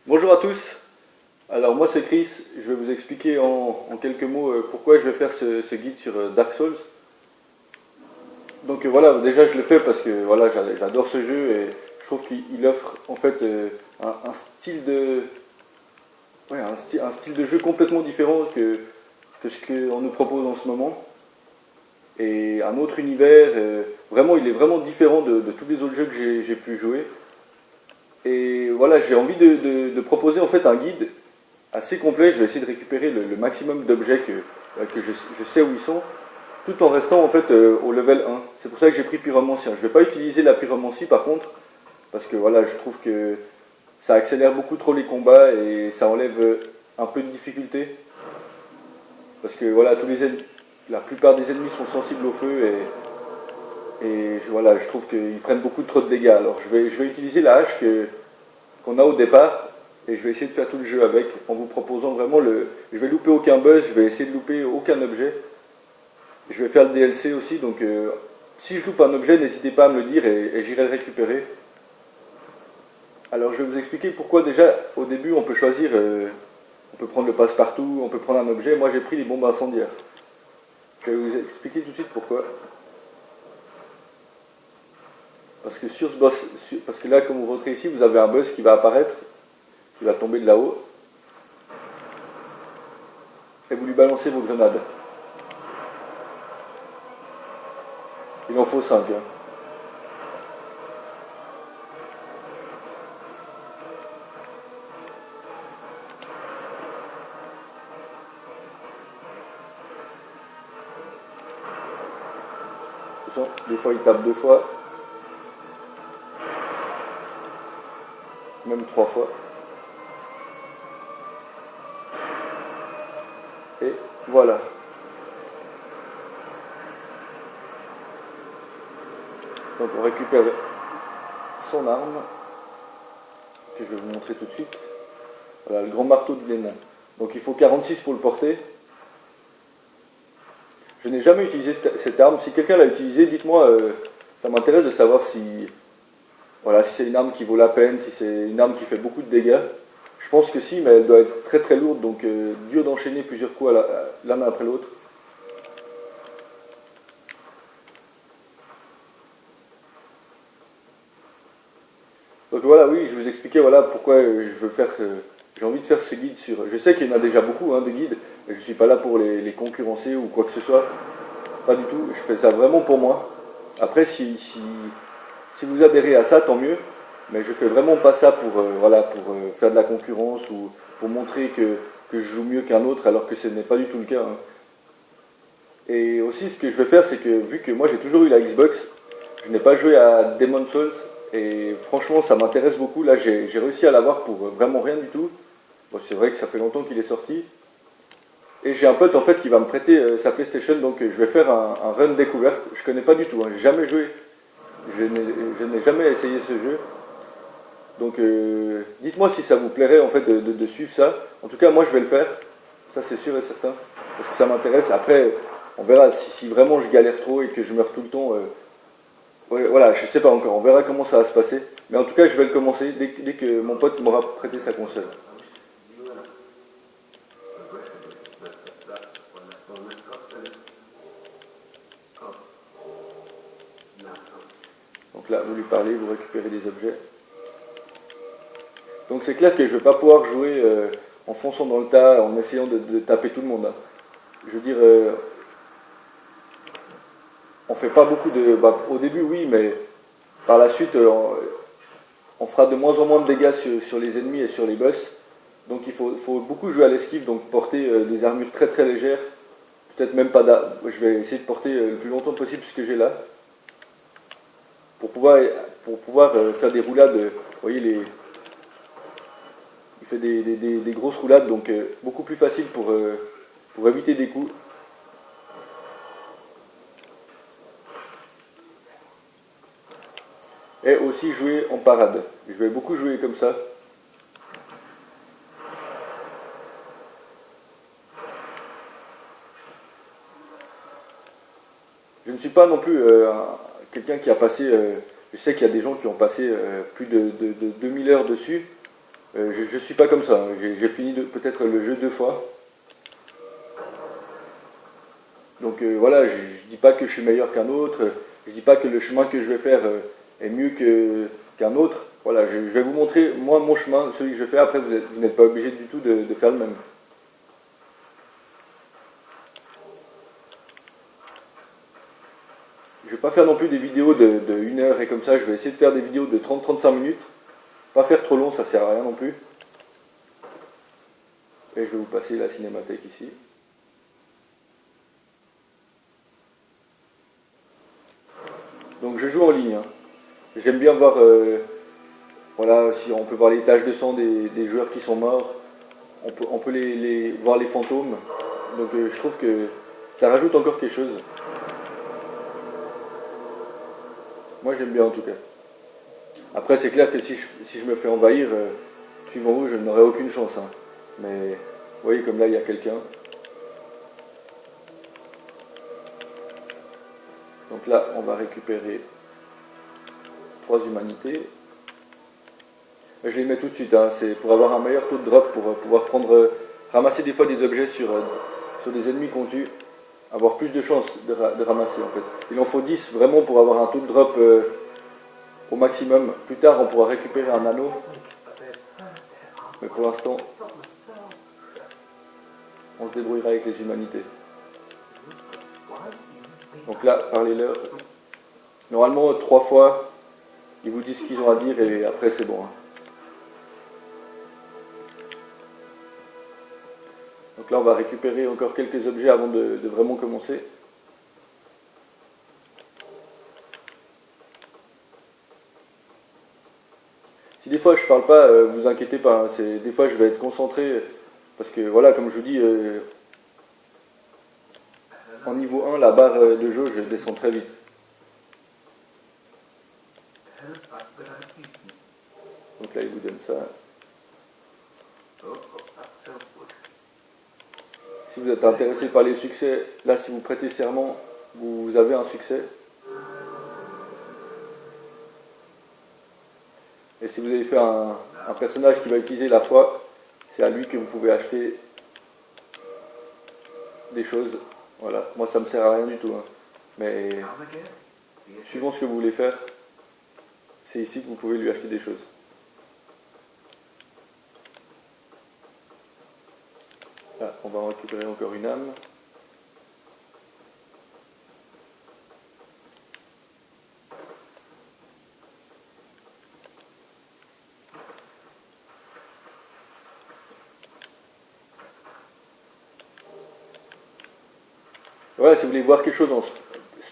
Bonjour à tous, alors moi c'est Chris, je vais vous expliquer en quelques mots pourquoi je vais faire ce guide sur Dark Souls. Donc voilà, déjà je le fais parce que voilà, j'adore ce jeu et je trouve qu'il offre en fait un style de un style de jeu complètement différent que ce qu'on nous propose en ce moment. Et un autre univers, vraiment il est vraiment différent de tous les autres jeux que j'ai pu jouer. Et voilà, j'ai envie de proposer en fait un guide assez complet. Je vais essayer de récupérer le maximum d'objets que je sais où ils sont, tout en restant en fait au level 1. C'est pour ça que j'ai pris pyromancien. Je ne vais pas utiliser la pyromancie par contre, parce que voilà, je trouve que ça accélère beaucoup trop les combats et ça enlève un peu de difficulté. Parce que voilà, la plupart des ennemis sont sensibles au feu voilà, je trouve qu'ils prennent beaucoup trop de dégâts. Alors je vais utiliser la hache qu'on a au départ et je vais essayer de faire tout le jeu avec en vous proposant vraiment le. Je vais louper aucun buzz, je vais essayer de louper aucun objet. Je vais faire le DLC aussi, donc si je loupe un objet, n'hésitez pas à me le dire et j'irai le récupérer. Alors je vais vous expliquer pourquoi déjà au début on peut choisir, on peut prendre le passe-partout, on peut prendre un objet. Moi j'ai pris les bombes incendiaires. Je vais vous expliquer tout de suite pourquoi. Parce que sur ce boss, parce que là comme vous rentrez ici, vous avez un boss qui va apparaître, qui va tomber de là-haut, et vous lui balancez vos grenades. Il en faut 5. Hein. Des fois il tape 2 fois, même 3 fois. Et voilà. Donc on récupère son arme, que je vais vous montrer tout de suite. Voilà, le grand marteau du démon. Donc il faut 46 pour le porter. Je n'ai jamais utilisé cette arme. Si quelqu'un l'a utilisée, dites-moi, ça m'intéresse de savoir voilà, si c'est une arme qui vaut la peine, si c'est une arme qui fait beaucoup de dégâts. Je pense que si, mais elle doit être très très lourde, donc dur d'enchaîner plusieurs coups l'un après l'autre. Donc voilà, oui, je vous expliquais voilà pourquoi j'ai envie de faire ce guide sur. Je sais qu'il y en a déjà beaucoup de guides, et je ne suis pas là pour les concurrencer ou quoi que ce soit. Pas du tout. Je fais ça vraiment pour moi. Après, si vous adhérez à ça, tant mieux. Mais je fais vraiment pas ça pour faire de la concurrence ou pour montrer que je joue mieux qu'un autre, alors que ce n'est pas du tout le cas. Hein. Et aussi, ce que je vais faire, c'est que vu que moi j'ai toujours eu la Xbox, je n'ai pas joué à Demon's Souls. Et franchement, ça m'intéresse beaucoup. Là, j'ai réussi à l'avoir pour vraiment rien du tout. Bon, c'est vrai que ça fait longtemps qu'il est sorti. Et j'ai un pote en fait qui va me prêter sa PlayStation, donc je vais faire un run découverte. Je connais pas du tout, hein, j'ai jamais joué, je n'ai jamais essayé ce jeu. Donc dites-moi si ça vous plairait en fait de suivre ça. En tout cas, moi je vais le faire, ça c'est sûr et certain, parce que ça m'intéresse. Après, on verra si vraiment je galère trop et que je meurs tout le temps. Ouais, voilà, je sais pas encore, on verra comment ça va se passer. Mais en tout cas, je vais le commencer dès que mon pote m'aura prêté sa console. Donc là, vous lui parlez, vous récupérez des objets. Donc c'est clair que je ne vais pas pouvoir jouer en fonçant dans le tas, en essayant de taper tout le monde. Hein. Je veux dire, on fait pas beaucoup de. Bah, au début, oui, mais par la suite, on fera de moins en moins de dégâts sur les ennemis et sur les boss. Donc il faut beaucoup jouer à l'esquive, donc porter des armures très très légères. Peut-être même pas d'armes. Je vais essayer de porter le plus longtemps possible ce que j'ai là. Pour pouvoir, pour pouvoir faire des roulades. Vous voyez, il fait des grosses roulades, donc beaucoup plus facile pour éviter des coups. Et aussi jouer en parade. Je vais beaucoup jouer comme ça. Je ne suis pas non plus quelqu'un qui a passé. Je sais qu'il y a des gens qui ont passé plus de 2000 heures dessus. Je suis pas comme ça, hein. J'ai fini peut-être le jeu 2 fois. Donc voilà, je dis pas que je suis meilleur qu'un autre, je dis pas que le chemin que je vais faire est mieux qu'un autre. Voilà, je vais vous montrer moi mon chemin, celui que je fais. Après, vous n'êtes pas obligé du tout de faire le même. Je vais pas faire non plus des vidéos de 1 heure et comme ça. Je vais essayer de faire des vidéos de 30-35 minutes. Pas faire trop long, ça sert à rien non plus. Et je vais vous passer la cinémathèque ici. Donc je joue en ligne, hein. J'aime bien voir, voilà, si on peut voir les taches de sang des joueurs qui sont morts. On peut voir les fantômes. Donc je trouve que ça rajoute encore quelque chose. Moi j'aime bien en tout cas. Après c'est clair que si je me fais envahir, suivant vous, je n'aurai aucune chance, hein. Mais vous voyez comme là il y a quelqu'un. Donc là on va récupérer 3 humanités. Je les mets tout de suite, hein. C'est pour avoir un meilleur taux de drop, pour pouvoir ramasser des fois des objets sur des ennemis qu'on tue, avoir plus de chances de ramasser en fait. Il en faut 10 vraiment pour avoir un taux de drop au maximum. Plus tard on pourra récupérer un anneau, mais pour l'instant on se débrouillera avec les humanités. Donc là, parlez-leur. Normalement 3 fois, ils vous disent ce qu'ils ont à dire et après c'est bon, hein. Donc là, on va récupérer encore quelques objets avant de vraiment commencer. Si des fois je parle pas, vous inquiétez pas, hein. Des fois je vais être concentré parce que voilà, comme je vous dis, en niveau 1, la barre de jauge descend très vite. Donc là, il vous donne ça. Si vous êtes intéressé par les succès, là, si vous prêtez serment, vous avez un succès. Et si vous avez fait un personnage qui va utiliser la foi, c'est à lui que vous pouvez acheter des choses. Voilà, moi ça me sert à rien du tout, hein. Mais suivant ce que vous voulez faire, c'est ici que vous pouvez lui acheter des choses. Là, on va en récupérer encore une âme. Voilà, si vous voulez voir quelque chose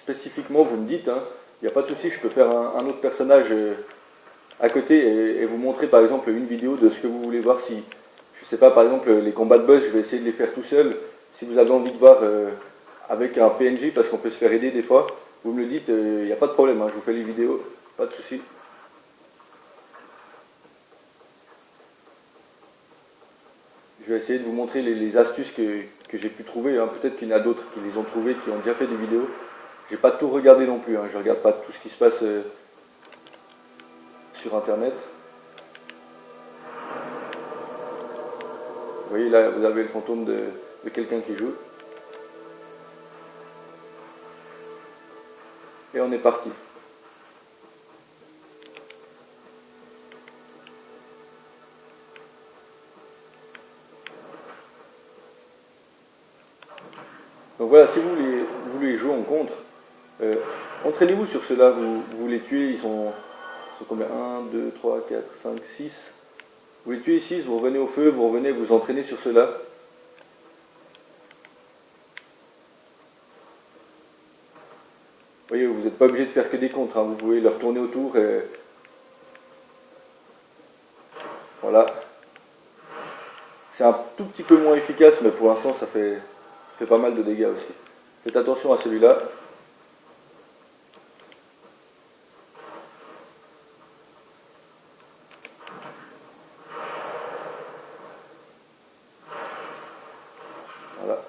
spécifiquement, vous me dites, hein. Il n'y a pas de souci, je peux faire un autre personnage à côté et vous montrer par exemple une vidéo de ce que vous voulez voir. Si, je sais pas, par exemple les combats de boss, je vais essayer de les faire tout seul. Si vous avez envie de voir avec un PNJ, parce qu'on peut se faire aider des fois, vous me le dites, il n'y a pas de problème, hein, je vous fais les vidéos, pas de souci. Je vais essayer de vous montrer les astuces que j'ai pu trouver, hein. Peut-être qu'il y en a d'autres qui les ont trouvées, qui ont déjà fait des vidéos. J'ai pas tout regardé non plus, hein. Je regarde pas tout ce qui se passe sur internet. Vous voyez là, vous avez le fantôme de quelqu'un qui joue. Et on est parti. Donc voilà, si vous voulez jouer en contre, entraînez-vous sur ceux-là, vous les tuez, ils sont combien? 1, 2, 3, 4, 5, 6. Vous les tuez 6, vous revenez au feu, vous revenez, vous entraînez sur ceux-là. Vous voyez, vous n'êtes pas obligé de faire que des contres, hein. Vous pouvez leur tourner autour et... Voilà. C'est un tout petit peu moins efficace, mais pour l'instant ça fait pas mal de dégâts aussi. Faites attention à celui-là. Voilà.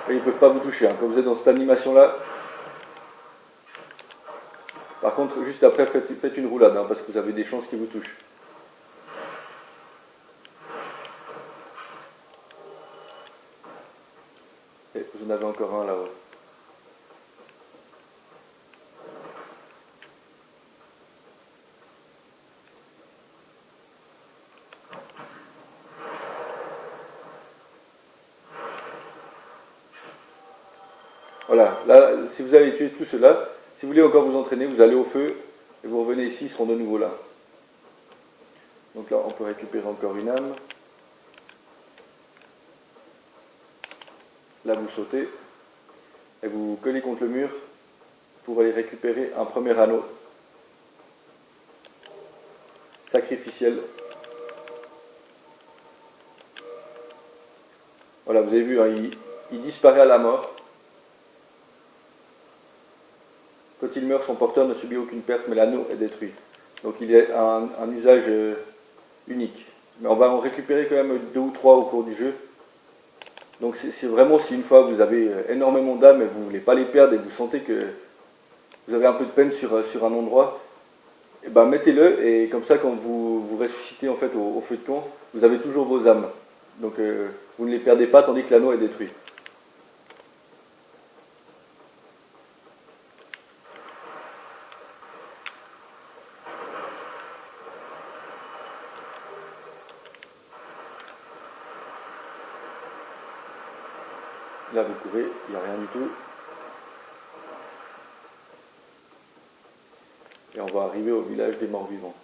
Et ils ne peuvent pas vous toucher. Hein. Quand vous êtes dans cette animation-là, par contre, juste après, faites une roulade, hein, parce que vous avez des chances qu'ils vous touchent. Et vous en avez encore un là-haut. Voilà, là, si vous avez tué tout cela, si vous voulez encore vous entraîner, vous allez au feu et vous revenez ici, ils seront de nouveau là. Donc là, on peut récupérer encore une âme. Là, vous sautez et vous collez contre le mur pour aller récupérer un premier anneau sacrificiel. Voilà, vous avez vu, hein, il disparaît à la mort. Quand il meurt, son porteur ne subit aucune perte, mais l'anneau est détruit. Donc il est un usage unique. Mais on va en récupérer quand même 2 ou 3 au cours du jeu. Donc c'est vraiment si une fois vous avez énormément d'âmes et vous ne voulez pas les perdre et vous sentez que vous avez un peu de peine sur un endroit, et ben mettez-le et comme ça quand vous ressuscitez en fait au feu de camp, vous avez toujours vos âmes. Donc vous ne les perdez pas tandis que l'anneau est détruit. Là vous courez, il n'y a rien du tout. Et on va arriver au village des morts vivants.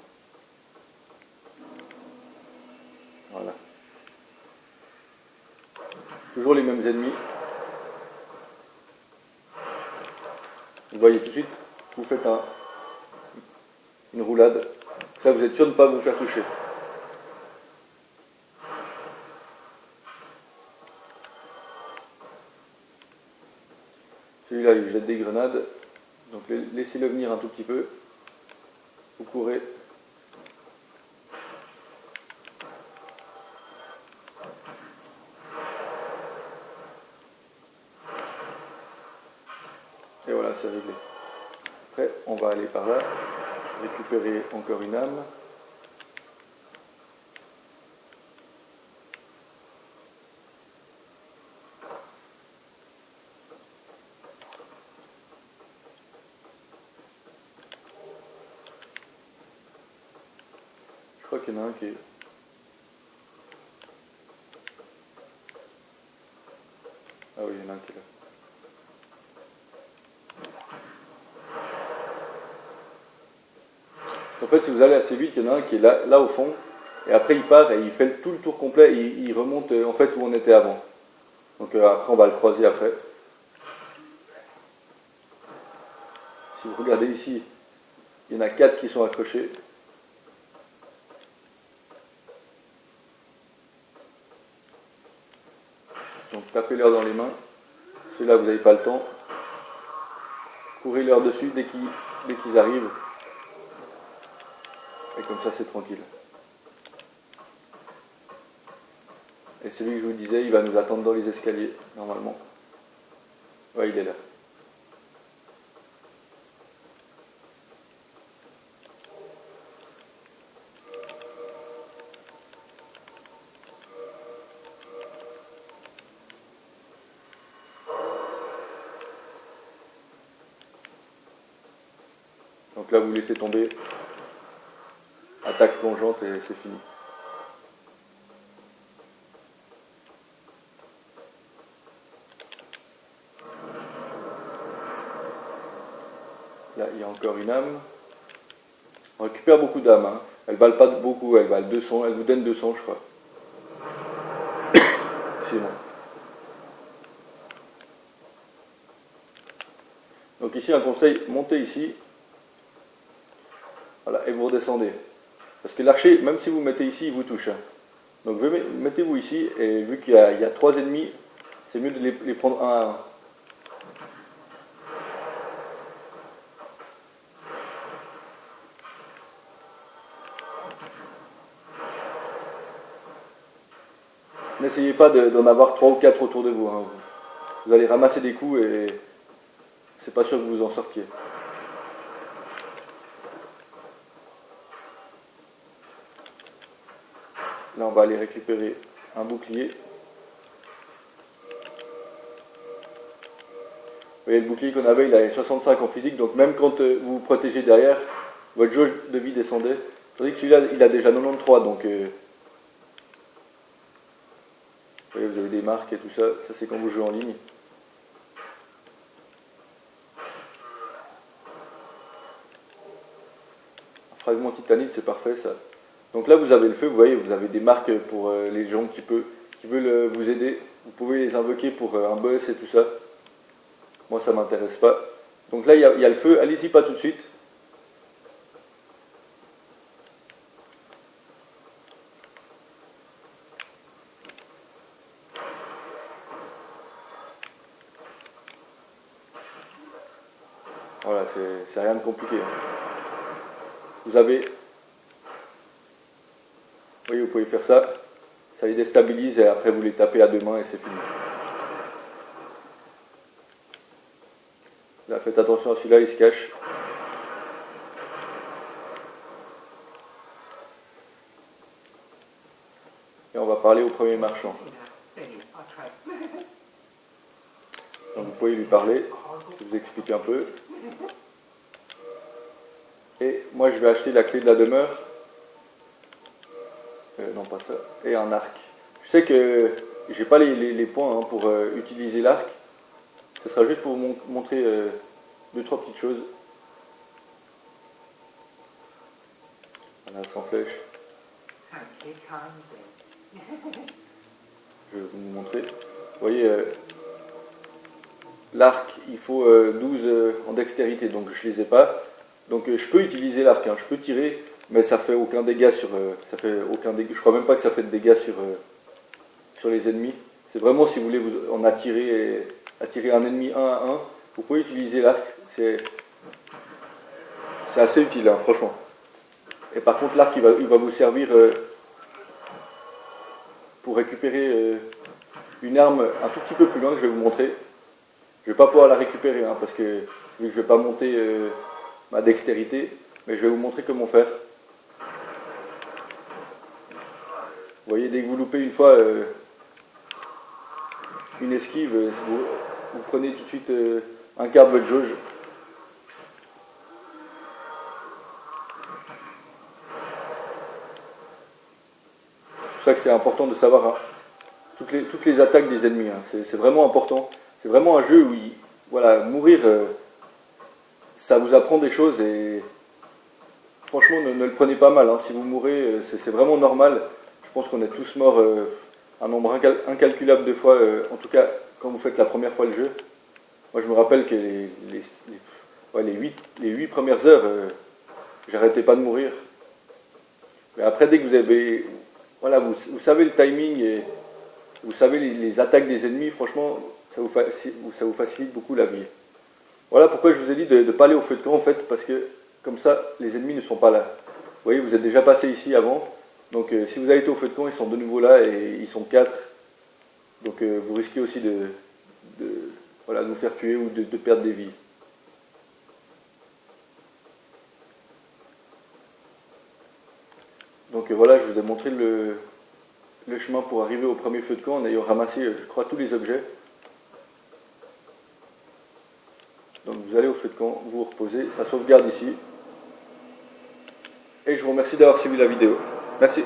Voilà. Toujours les mêmes ennemis. Vous voyez tout de suite, vous faites une roulade. Ça, vous êtes sûr de ne pas vous faire toucher. Celui-là, il jette des grenades. Donc laissez-le venir un tout petit peu. Vous courez. Et voilà, c'est réglé. Après, on va aller par là, récupérer encore une âme. Je crois qu'il y en a un qui est... Ah oui, il y en a un qui est là. En fait, si vous allez assez vite, il y en a un qui est là au fond, et après il part et il fait tout le tour complet, et il remonte en fait où on était avant. Donc après on va le croiser après. Si vous regardez ici, il y en a 4 qui sont accrochés. Donc tapez-leur dans les mains. Ceux-là vous n'avez pas le temps. Courez-leur dessus dès qu'ils arrivent. Et comme ça c'est tranquille. Et celui que je vous disais, il va nous attendre dans les escaliers, normalement. Ouais, il est là. Donc là, vous laissez tomber. Attaque plongeante et c'est fini. Là, il y a encore une âme. On récupère beaucoup d'âmes. Hein. Elles valent pas beaucoup, elles valent 200, elles vous donnent 200, je crois. Excusez-moi. Donc ici, un conseil, montez ici. Voilà, et vous redescendez. Parce que l'archer, même si vous mettez ici, il vous touche. Hein. Donc mettez-vous ici, et vu qu'il y a 3 ennemis, c'est mieux de les prendre un à un. N'essayez pas d'en avoir 3 ou 4 autour de vous. Hein. vous allez ramasser des coups et c'est pas sûr que vous en sortiez. Là, on va aller récupérer un bouclier. Vous voyez, le bouclier qu'on avait, il avait 65 en physique, donc même quand vous vous protégez derrière, votre jauge de vie descendait. Tandis que celui-là, il a déjà 93, donc vous voyez, vous avez des marques et tout ça. Ça, c'est quand vous jouez en ligne. Un fragment titanite, c'est parfait, ça. Donc là, vous avez le feu, vous voyez, vous avez des marques pour les gens qui veulent vous aider. Vous pouvez les invoquer pour un boss et tout ça. Moi, ça m'intéresse pas. Donc là, il y a le feu. Allez-y pas tout de suite. Voilà, c'est rien de compliqué. Vous avez... Vous voyez, vous pouvez faire ça. Ça les déstabilise et après vous les tapez à deux mains et c'est fini. Là, faites attention à celui-là, il se cache. Et on va parler au premier marchand. Donc vous pouvez lui parler, je vous explique un peu. Et moi je vais acheter la clé de la demeure. Non pas ça. Et un arc. Je sais que j'ai pas les points pour utiliser l'arc. Ce sera juste pour vous montrer deux, trois petites choses. Voilà, sans flèche. Je vais vous montrer. Vous voyez, l'arc, il faut 12 en dextérité, donc je les ai pas. Donc je peux utiliser l'arc, je peux tirer, mais ça fait aucun dégât sur... je crois même pas que ça fait de dégâts sur les ennemis. C'est vraiment si vous voulez vous en attirer un ennemi 1 à 1, vous pouvez utiliser l'arc. C'est assez utile, franchement. Et par contre, l'arc, il va vous servir pour récupérer une arme un tout petit peu plus loin que je vais vous montrer. Je ne vais pas pouvoir la récupérer, parce que vu que je ne vais pas monter ma dextérité, mais je vais vous montrer comment faire. Vous voyez, dès que vous loupez une fois une esquive, vous prenez tout de suite un quart de votre jauge. C'est pour ça que c'est important de savoir toutes les attaques des ennemis. C'est vraiment important. C'est vraiment un jeu où voilà, mourir, ça vous apprend des choses et franchement ne le prenez pas mal. Si vous mourrez, c'est vraiment normal. Je pense qu'on est tous morts un nombre incalculable de fois, en tout cas quand vous faites la première fois le jeu. Moi je me rappelle que les 8 premières heures, j'arrêtais pas de mourir. Mais après dès que vous avez... Voilà, vous savez le timing et vous savez les attaques des ennemis, franchement, ça vous facilite beaucoup la vie. Voilà pourquoi je vous ai dit de ne pas aller au feu de camp en fait, parce que comme ça, les ennemis ne sont pas là. Vous voyez, vous êtes déjà passé ici avant, donc si vous avez été au feu de camp, ils sont de nouveau là et ils sont 4. Donc vous risquez aussi de vous faire tuer ou de perdre des vies. Donc voilà, je vous ai montré le chemin pour arriver au premier feu de camp en ayant ramassé, je crois, tous les objets. Donc vous allez au feu de camp, vous vous reposez, ça sauvegarde ici. Et je vous remercie d'avoir suivi la vidéo. Merci.